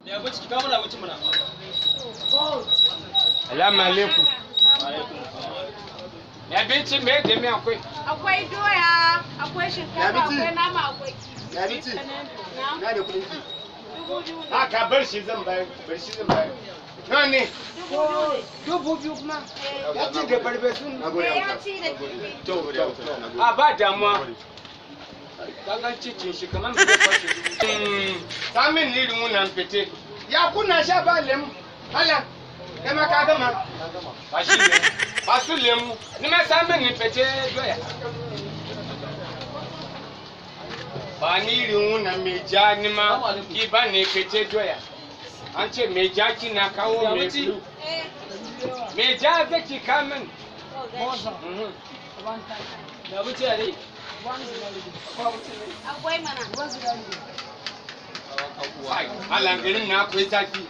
Ya bace ka mana wuce mana. Assalamu alaikum. Ya binci me da me akwai? Akwai doya, akwai shinkafa, akwai nama, akwai kifi. Ya binci? Na da kudin ki. 2000. Ha ka bar shi zan bayar, Nawa ne? 2000. 2000 kuma. Ya ci da barbe sun. Ya ci da kifi. To. A ba damuwa. Kagan cikin shi kamar bai fashe. Samin ni rumu nan fite. Ya kuna sha ba lemu. Hala. Kai ma ka gama. Ba shi ne. Ba su lemu. Ni ma samin ni fite doya. Ba ni rumu nan me ja ni ma ki ba ne fite doya. An ce me ja ki na kawo me flu. Me ja zaki kamin. Ya wuce ya dai. Akwai mana. Alangarin na akwai zafi.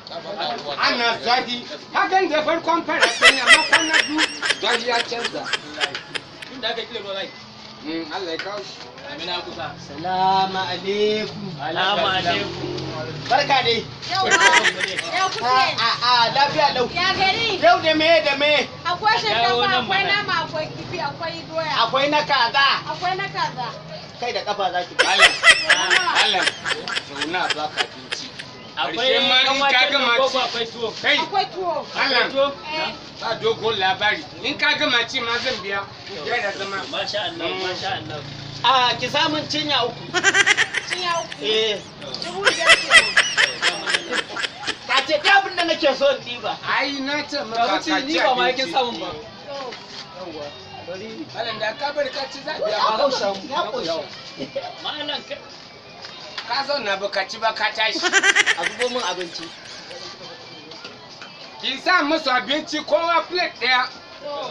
Ana zafi. Hakan da farkon fara sanya makon na biyu zafi ya canza. Inda aka kile rai. Allah ya kawo shi. Amina kusa. Salamu alaikum. Salamu alaikum. Barka dai. Yau kuke. Lafiya lau. Ya gari. Yau da me? Akwai shinkafa, akwai nama, akwai kifi, akwai doya. Akwai na kaza. Akwai na kaza. Kai da kafa za ki. Allah. Zauna ba ka binci. Akwai ma ka gama ci. Akwai tuwo. Kai. Akwai tuwo. Allah. Ba dogon labari. In ka gama ci ma zan biya. Ya da zama. Masha Allah, masha Allah. Ki samun cinya uku. Cinya uku. 5,000 kenan. Ka ce ta abin da nake so in ɗiba. Ai na ce Ka maka wuce ni ba ma yakin samun ba. Allah da ka bari ka ci za biya. Ya ƙoshi. Ya ƙoshi. Malam Ka zauna ba ka ci ba ka tashi. A zubo min abinci. Ki sa musu abinci kowa plate ɗaya.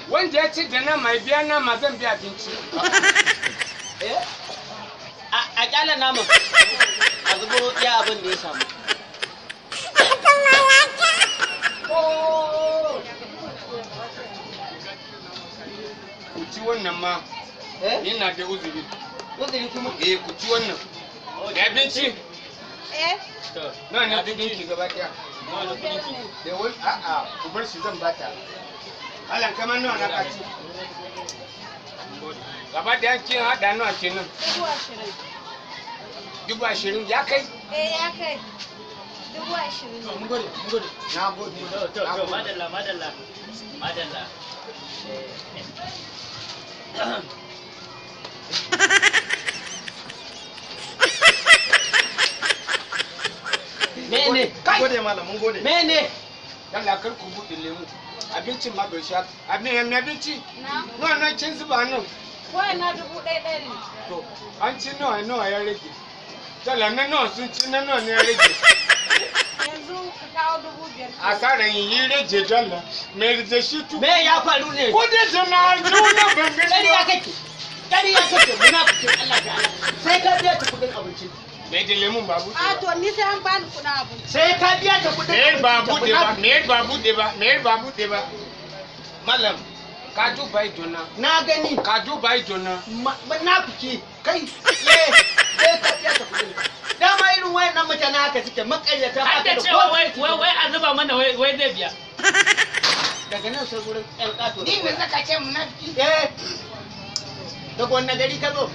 Wanda ya ci da nama ya biya nama zan biya abinci. A ƙyala naman. A zubo iya abin da ya samu. Ku ci wannan ma. Ina da uzuri. Uzuri kuma. Ku ci wannan. Da abinci. Nawa ne kudin ki gaba ɗaya? Da wani a'a ku bar shi zan bata. Allah kamar nawa na kaci. Gaba da yankin haɗa nawa kenan. 20,000. 20,000 ya kai? Ya kai. 20,000. Mun gode. Na gode. To, madalla. Mene? Kai. Gode malam, mun gode. Mene? Yalla kar ku buɗe lemu. Abincin ma bai sha. Abinci? Na? Nawa na kin zuba nan? Wayan na 1,000 ne. To, an ci nawa ya rage. Dala na nawa sun ci na nawa ne ya rage. Yanzu ka kawo 5,000. Asaran yi rage dala. Me da shi tu. Me ya faru ne? Ko da jana juna bangare. Ƙarya kake. Munafikin Allah da Allah. Sai ka biya ta kuɗin abinci. Me da lemun babu. To ni sai an bani kuɗin abinci. Sai ka biya ta kuɗin abinci. Me babu de ba. Malam, ka duba idona. Na gani. Ka duba idona. Munafiki. Kai. Sai ka biya ta kuɗin. Dama irin wayannan mutane haka suke makaryata Har da cewa wai a zuba mana wai zai biya. Daga nan sai gurin ƴan ƙato. Ni ne zaka ce munafiki. Daga wannan gari ka zo?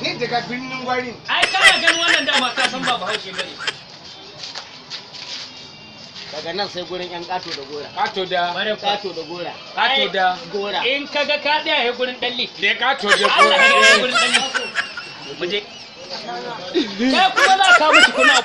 Ni daga birnin gwari. Ai kana ganin wannan dama ka san ba Bahaushe bane. Daga nan sai gurin ƴan ƙato da gora. Kato da. Ƙato da gora. Kato da. Gora. In kaga ka tsaya gurin dalli. Da kato da Allah ya gora. gurin dalli. Mu je. Kai kuma za ka mutu kuna